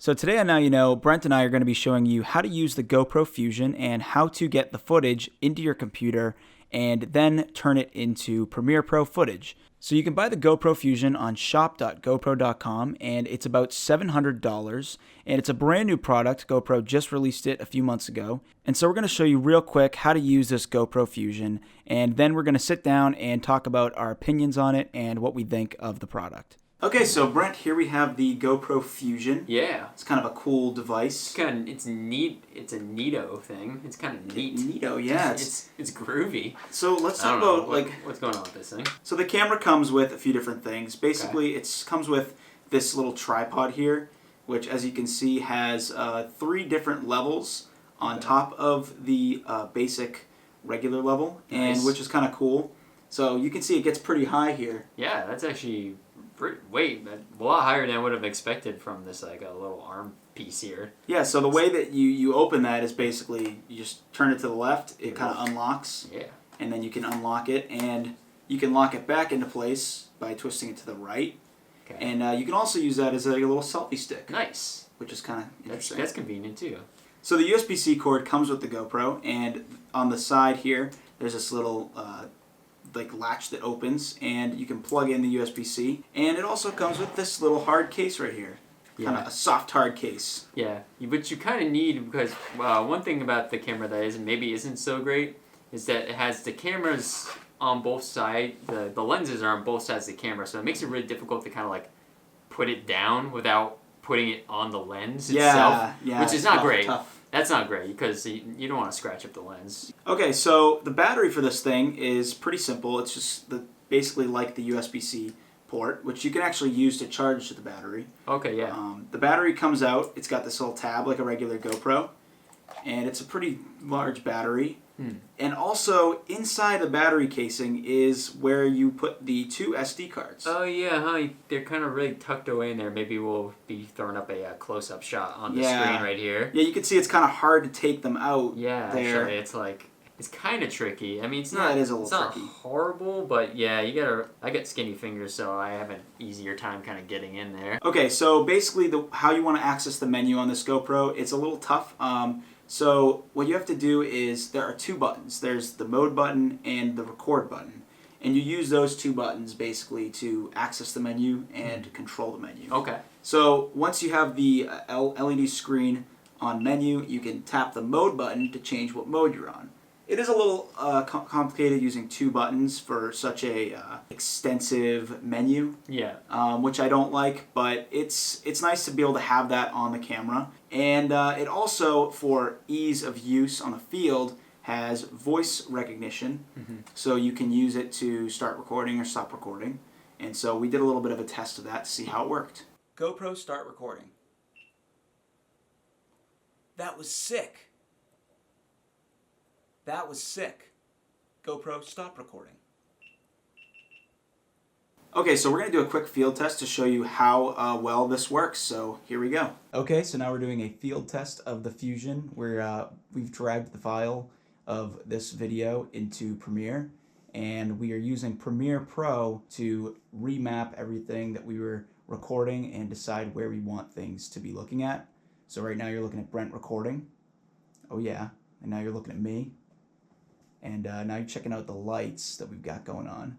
So today on Now You Know, Brent and I are going to be showing you how to use the GoPro Fusion and how to get the footage into your computer and then turn it into Premiere Pro footage. So you can buy the GoPro Fusion on shop.gopro.com and it's about $700 and it's a brand new product. GoPro just released it a few months ago. And so we're going to show you real quick how to use this GoPro Fusion, and then we're going to sit down and talk about our opinions on it and what we think of the product. Okay, so Brent, here we have the GoPro Fusion. Yeah. It's kind of a cool device. It's neat. It's a neato thing. It's kind of neat. Neato, yeah. It's groovy. So let's talk about what's going on with this thing. So the camera comes with a few different things. Basically, it comes with this little tripod here, which, as you can see, has 3 different levels on top of the basic regular level, and which is kind of cool. So you can see it gets pretty high here. Yeah, that's actually a lot higher than I would have expected from this a little arm piece here. Yeah, so the way that you open that is basically you just turn it to the left, it kind of unlocks. Yeah. And then you can unlock it, and you can lock it back into place by twisting it to the right. Okay. And you can also use that as a little selfie stick. Nice. Which is kind of interesting. That's convenient too. So the USB-C cord comes with the GoPro, and on the side here, there's this little latch that opens, and you can plug in the USB-C. And it also comes with this little hard case right here. Kind of a soft hard case. Yeah, but you kind of need, because one thing about the camera that isn't so great is that it has the cameras on both sides, the lenses are on both sides of the camera, so it makes it really difficult to kind of put it down without putting it on the lens itself, which is not great. Tough. That's not great because you don't want to scratch up the lens. Okay, so the battery for this thing is pretty simple. It's just basically like the USB-C port, which you can actually use to charge the battery. Okay, yeah. The battery comes out. It's got this little tab like a regular GoPro, and it's a pretty large battery. And also, inside the battery casing is where you put the 2 SD cards. Oh, yeah, huh? They're kind of really tucked away in there. Maybe we'll be throwing up a close-up shot on the screen right here. Yeah, you can see it's kind of hard to take them out. Yeah, there. Actually, it's kind of tricky. I mean, it is a little tricky. Not horrible, but yeah, I got skinny fingers, so I have an easier time kind of getting in there. Okay, so basically how you want to access the menu on this GoPro, it's a little tough. So what you have to do is there are 2 buttons. There's the mode button and the record button. And you use those 2 buttons basically to access the menu and control the menu. Okay. So once you have the LED screen on menu, you can tap the mode button to change what mode you're on. It is a little complicated using 2 buttons for such a extensive menu. Yeah. Which I don't like, but it's nice to be able to have that on the camera. And it also, for ease of use on the field, has voice recognition. So you can use it to start recording or stop recording. And so we did a little bit of a test of that to see how it worked. GoPro start recording. That was sick. That was sick. GoPro, stop recording. Okay, so we're going to do a quick field test to show you how well this works, so here we go. Okay, so now we're doing a field test of the Fusion where we've dragged the file of this video into Premiere, and we are using Premiere Pro to remap everything that we were recording and decide where we want things to be looking at. So right now you're looking at Brent recording. Oh yeah, and now you're looking at me. And now you're checking out the lights that we've got going on.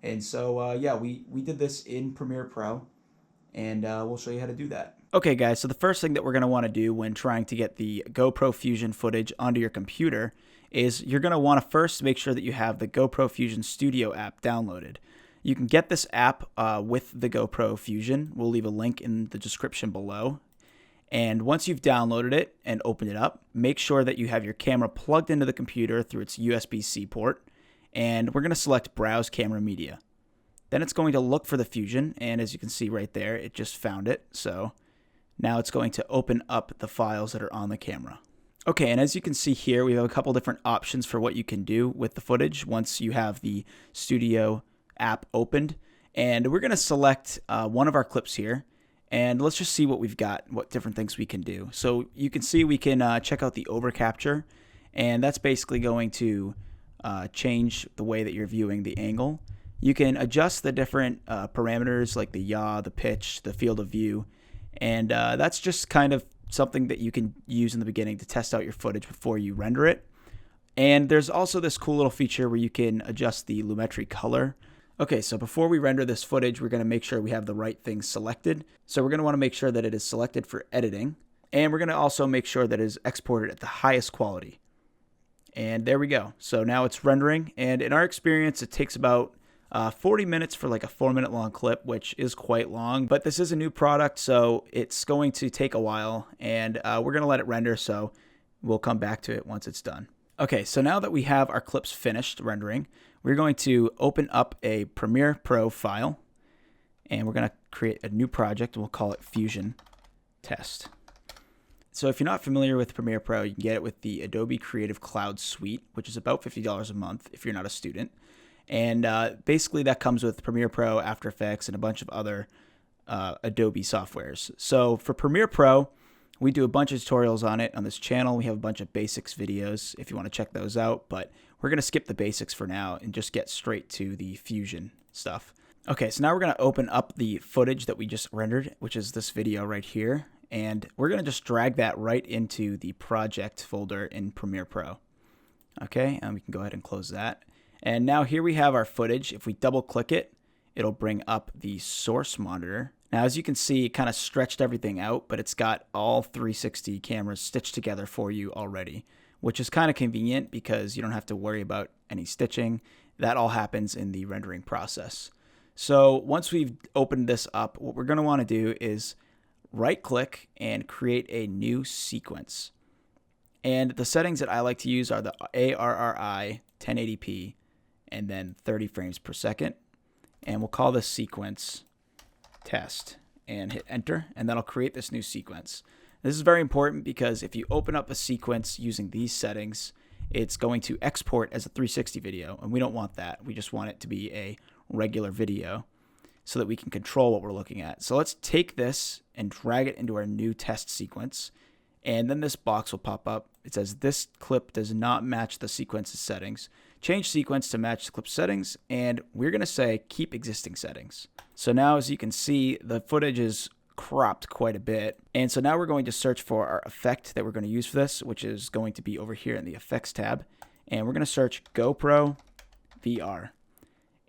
And so, yeah, we did this in Premiere Pro, and we'll show you how to do that. Okay, guys, so the first thing that we're going to want to do when trying to get the GoPro Fusion footage onto your computer is you're going to want to first make sure that you have the GoPro Fusion Studio app downloaded. You can get this app with the GoPro Fusion. We'll leave a link in the description below. And once you've downloaded it and opened it up, make sure that you have your camera plugged into the computer through its USB-C port. And we're going to select Browse Camera Media. Then it's going to look for the Fusion, and as you can see right there, it just found it. So now it's going to open up the files that are on the camera. Okay, and as you can see here, we have a couple different options for what you can do with the footage once you have the Studio app opened. And we're going to select one of our clips here. And let's just see what we've got, what different things we can do. So you can see we can check out the overcapture, and that's basically going to change the way that you're viewing the angle. You can adjust the different parameters like the yaw, the pitch, the field of view, And that's just kind of something that you can use in the beginning to test out your footage before you render it. And there's also this cool little feature where you can adjust the lumetri color. Okay, so before we render this footage, we're going to make sure we have the right things selected. So we're going to want to make sure that it is selected for editing. And we're going to also make sure that it is exported at the highest quality. And there we go. So now it's rendering. And in our experience, it takes about 40 minutes for like a 4-minute long clip, which is quite long. But this is a new product, so it's going to take a while. And we're going to let it render, so we'll come back to it once it's done. Okay, so now that we have our clips finished rendering, we're going to open up a Premiere Pro file. And we're going to create a new project. We'll call it Fusion Test. So if you're not familiar with Premiere Pro, you can get it with the Adobe Creative Cloud Suite, which is about $50 a month if you're not a student. And basically that comes with Premiere Pro, After Effects, and a bunch of other Adobe softwares. So for Premiere Pro, we do a bunch of tutorials on it on this channel. We have a bunch of basics videos if you want to check those out, but we're going to skip the basics for now and just get straight to the Fusion stuff. Okay, so now we're going to open up the footage that we just rendered, which is this video right here. And we're going to just drag that right into the project folder in Premiere Pro. Okay, and we can go ahead and close that. And now here we have our footage. If we double click it, it'll bring up the source monitor. Now, as you can see, it kind of stretched everything out, but it's got all 360 cameras stitched together for you already, which is kind of convenient because you don't have to worry about any stitching. That all happens in the rendering process. So once we've opened this up, what we're going to want to do is right-click and create a new sequence. And the settings that I like to use are the ARRI 1080p and then 30 frames per second. And we'll call this sequence test and hit enter, and that'll create this new sequence. This is very important because if you open up a sequence using these settings, it's going to export as a 360 video, and we don't want that. We just want it to be a regular video so that we can control what we're looking at. So let's take this and drag it into our new test sequence. And then this box will pop up. It says this clip does not match the sequence's settings. Change sequence to match the clip settings. And we're going to say keep existing settings. So now, as you can see, the footage is cropped quite a bit. And so now we're going to search for our effect that we're going to use for this, which is going to be over here in the effects tab. And we're going to search GoPro VR.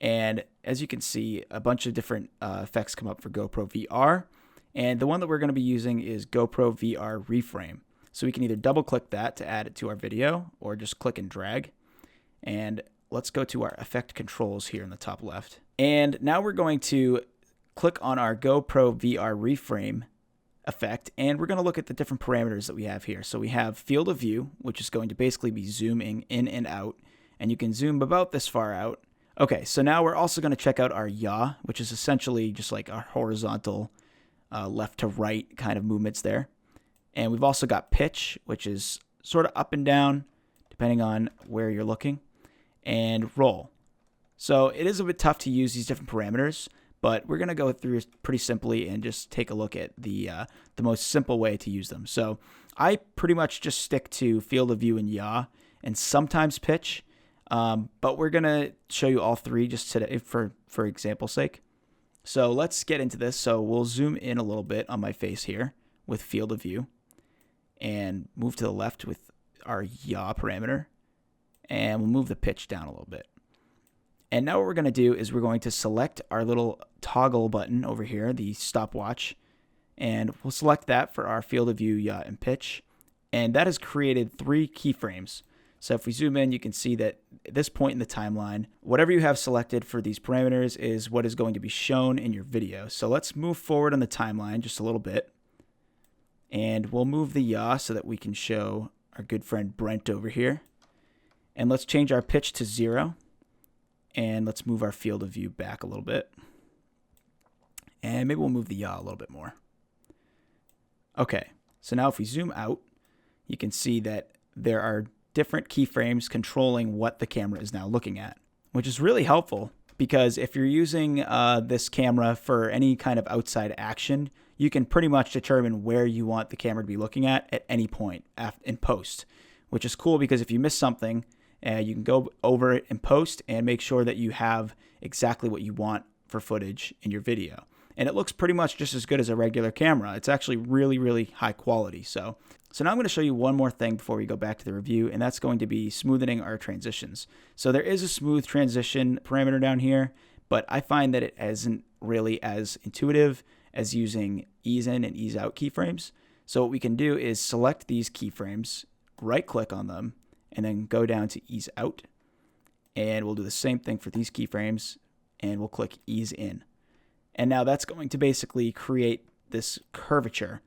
And as you can see, a bunch of different effects come up for GoPro VR. And the one that we're going to be using is GoPro VR reframe. So we can either double click that to add it to our video or just click and drag. And let's go to our effect controls here in the top left. And now we're going to click on our GoPro VR reframe effect. And we're going to look at the different parameters that we have here. So we have field of view, which is going to basically be zooming in and out. And you can zoom about this far out. Okay, so now we're also going to check out our yaw, which is essentially just like our horizontal left to right kind of movements there. And we've also got pitch, which is sort of up and down, depending on where you're looking, and roll. So it is a bit tough to use these different parameters, but we're going to go through pretty simply and just take a look at the most simple way to use them. So I pretty much just stick to field of view and yaw, and sometimes pitch, but we're going to show you all three just today for example's sake. So let's get into this. So we'll zoom in a little bit on my face here with field of view and move to the left with our yaw parameter, and we'll move the pitch down a little bit. And now what we're going to do is we're going to select our little toggle button over here, the stopwatch, and we'll select that for our field of view, yaw, and pitch. And that has created 3 keyframes. So if we zoom in, you can see that at this point in the timeline, whatever you have selected for these parameters is what is going to be shown in your video. So let's move forward on the timeline just a little bit. And we'll move the yaw so that we can show our good friend Brent over here. And let's change our pitch to 0. And let's move our field of view back a little bit. And maybe we'll move the yaw a little bit more. Okay, so now if we zoom out, you can see that there are different keyframes controlling what the camera is now looking at, which is really helpful because if you're using this camera for any kind of outside action, you can pretty much determine where you want the camera to be looking at any point in post, which is cool because if you miss something, you can go over it in post and make sure that you have exactly what you want for footage in your video. and it looks pretty much just as good as a regular camera. It's actually really, really high quality. So now I'm going to show you one more thing before we go back to the review, and that's going to be smoothing our transitions. So there is a smooth transition parameter down here, but I find that it isn't really as intuitive as using ease in and ease out keyframes. So what we can do is select these keyframes, right click on them, and then go down to ease out. And we'll do the same thing for these keyframes, and we'll click ease in. And now that's going to basically create this curvature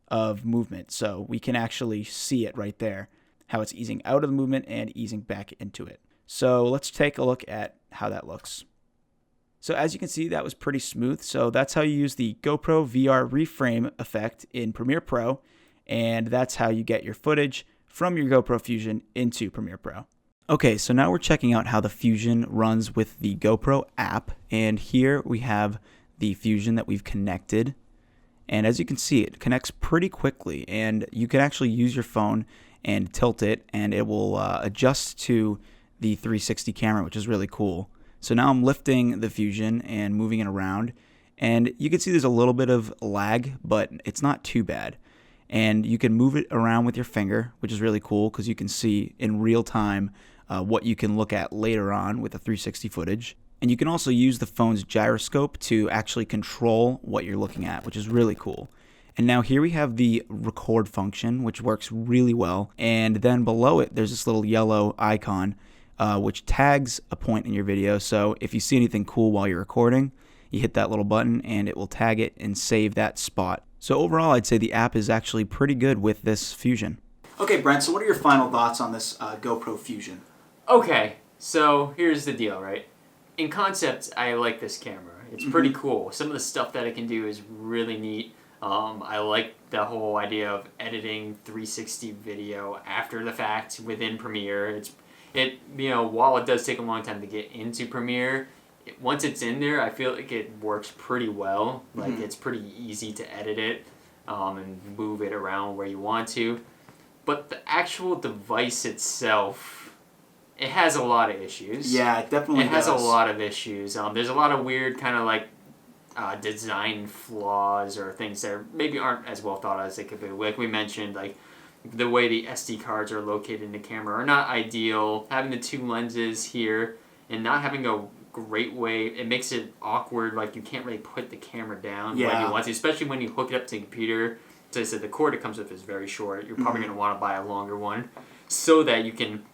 of movement. So we can actually see it right there, how it's easing out of the movement and easing back into it. So let's take a look at how that looks. So as you can see, that was pretty smooth. So that's how you use the GoPro VR reframe effect in Premiere Pro. And that's how you get your footage from your GoPro Fusion into Premiere Pro. Okay, so now we're checking out how the Fusion runs with the GoPro app. And here we have the Fusion that we've connected. And as you can see, it connects pretty quickly, and you can actually use your phone and tilt it, and it will adjust to the 360 camera, which is really cool. So now I'm lifting the Fusion and moving it around, and you can see there's a little bit of lag, but it's not too bad. And you can move it around with your finger, which is really cool because you can see in real time what you can look at later on with the 360 footage. And you can also use the phone's gyroscope to actually control what you're looking at, which is really cool. And now here we have the record function, which works really well. And then below it, there's this little yellow icon, which tags a point in your video. So if you see anything cool while you're recording, you hit that little button and it will tag it and save that spot. So overall, I'd say the app is actually pretty good with this Fusion. Okay, Brent, so what are your final thoughts on this GoPro Fusion? Okay, so here's the deal, right? In concept, I like this camera. It's pretty cool. Some of the stuff that it can do is really neat. I like the whole idea of editing 360 video after the fact within Premiere. While it does take a long time to get into Premiere, once it's in there, I feel like it works pretty well. Like it's pretty easy to edit it and move it around where you want to. But the actual device itself, it has a lot of issues. Yeah, it definitely does. It has a lot of issues. There's a lot of weird kind of like design flaws or things that maybe aren't as well thought as they could be. Like we mentioned, like the way the SD cards are located in the camera are not ideal. Having the two lenses here and not having a great way, it makes it awkward. Like you can't really put the camera down when you want to, especially when you hook it up to the computer. So I said the cord it comes with is very short. You're probably going to want to buy a longer one so that you can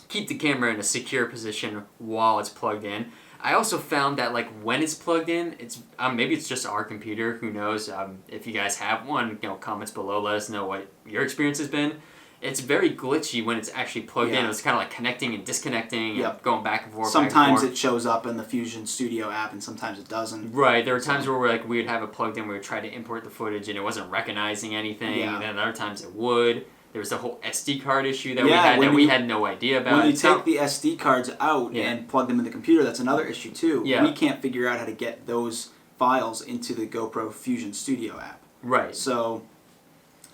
keep the camera in a secure position while it's plugged in. I also found that like when it's plugged in, it's maybe it's just our computer. Who knows? If you guys have one, comments below. Let us know what your experience has been. It's very glitchy when it's actually plugged in. It's kind of like connecting and disconnecting and going back and forth. Sometimes it shows up in the Fusion Studio app, and sometimes it doesn't. Right. There were times where we would have it plugged in. We would try to import the footage, and it wasn't recognizing anything. And then other times it would. There was the whole SD card issue that we had that we had no idea about. When you take the SD cards out and plug them in the computer, that's another issue too. We can't figure out how to get those files into the GoPro Fusion Studio app. Right. So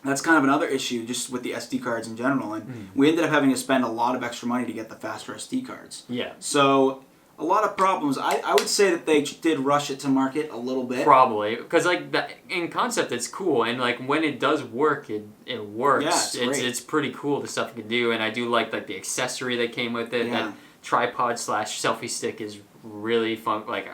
that's kind of another issue just with the SD cards in general. And we ended up having to spend a lot of extra money to get the faster SD cards. Yeah. So a lot of problems. I would say that they did rush it to market a little bit. Probably, because like in concept it's cool, and like when it does work, it works. Yeah, it's pretty cool the stuff it can do, and I do like the accessory that came with it. That tripod / selfie stick is really fun. Like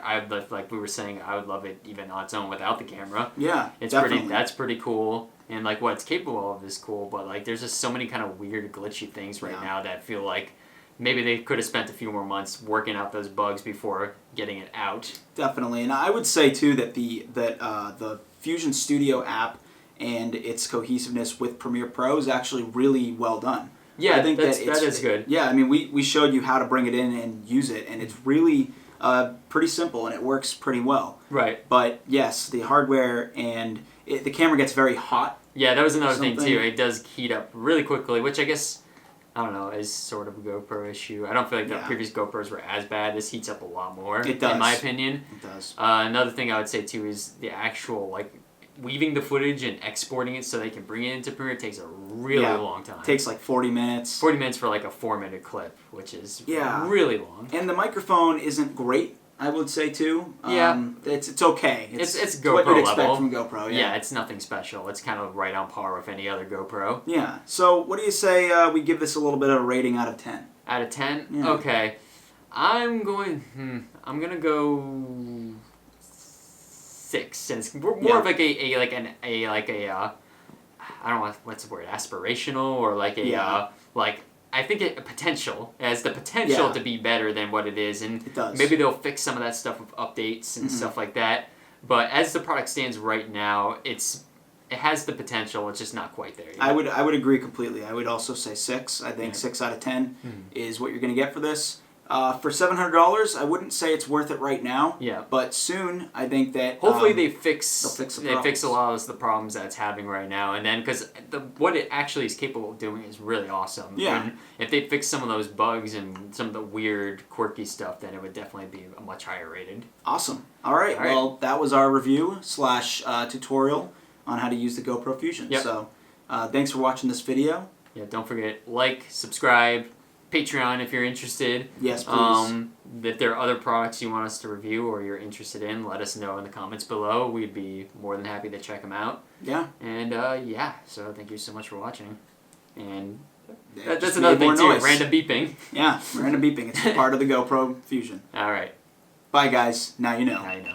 like we were saying, I would love it even on its own without the camera. Yeah, it's definitely. That's pretty cool, and like what it's capable of is cool. But like there's just so many kind of weird glitchy things right now that feel like maybe they could have spent a few more months working out those bugs before getting it out. Definitely, and I would say too that the Fusion Studio app and its cohesiveness with Premiere Pro is actually really well done. Yeah, I think that is good. Yeah, I mean we showed you how to bring it in and use it, and it's really pretty simple and it works pretty well. Right. But yes, the hardware and the camera gets very hot. Yeah, that was another thing too. It does heat up really quickly, which I guess, I don't know, is sort of a GoPro issue. I don't feel like the previous GoPros were as bad. This heats up a lot more, it does. In my opinion. It does. Another thing I would say too is the actual like weaving the footage and exporting it so they can bring it into Premiere takes a really long time. It takes like 40 minutes. 40 minutes for like a 4-minute clip, which is really long. And the microphone isn't great I would say too. Yeah. It's okay. It's what GoPro you'd expect level. from GoPro. Yeah, it's nothing special. It's kind of right on par with any other GoPro. Yeah. So what do you say we give this a little bit of a rating out of 10? Out of 10? Yeah. Okay. I'm going to go 6. And it's more of like a I don't know what's the word, aspirational, or like a I think it has the potential to be better than what it is, and it does. Maybe they'll fix some of that stuff with updates and stuff like that. But as the product stands right now, it has the potential. It's just not quite there yet. I would agree completely. I would also say 6. I think 6 out of 10 is what you're going to get for this. For $700, I wouldn't say it's worth it right now. Yeah. But soon, I think that hopefully they fix the a lot of the problems that it's having right now, and then because what it actually is capable of doing is really awesome. Yeah. And if they fix some of those bugs and some of the weird, quirky stuff, then it would definitely be a much higher rated. Awesome. All right. Well, that was our review / tutorial on how to use the GoPro Fusion. Yep. So, thanks for watching this video. Yeah. Don't forget, like, subscribe. Patreon if you're interested. Yes, please. If there are other products you want us to review or you're interested in, let us know in the comments below. We'd be more than happy to check them out. Yeah. And so thank you so much for watching. And that's Just another made thing more too, noise. random beeping. Yeah, random beeping. It's part of the GoPro Fusion. All right. Bye, guys. Now you know. Now you know.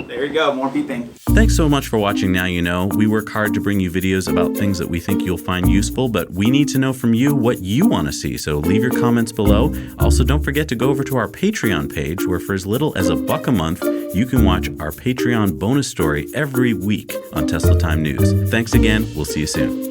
There you go. More beeping. Thanks so much for watching Now You Know. We work hard to bring you videos about things that we think you'll find useful, but we need to know from you what you want to see, so leave your comments below. Also, don't forget to go over to our Patreon page, where for as little as $1 a month, you can watch our Patreon bonus story every week on Tesla Time News. Thanks again. We'll see you soon.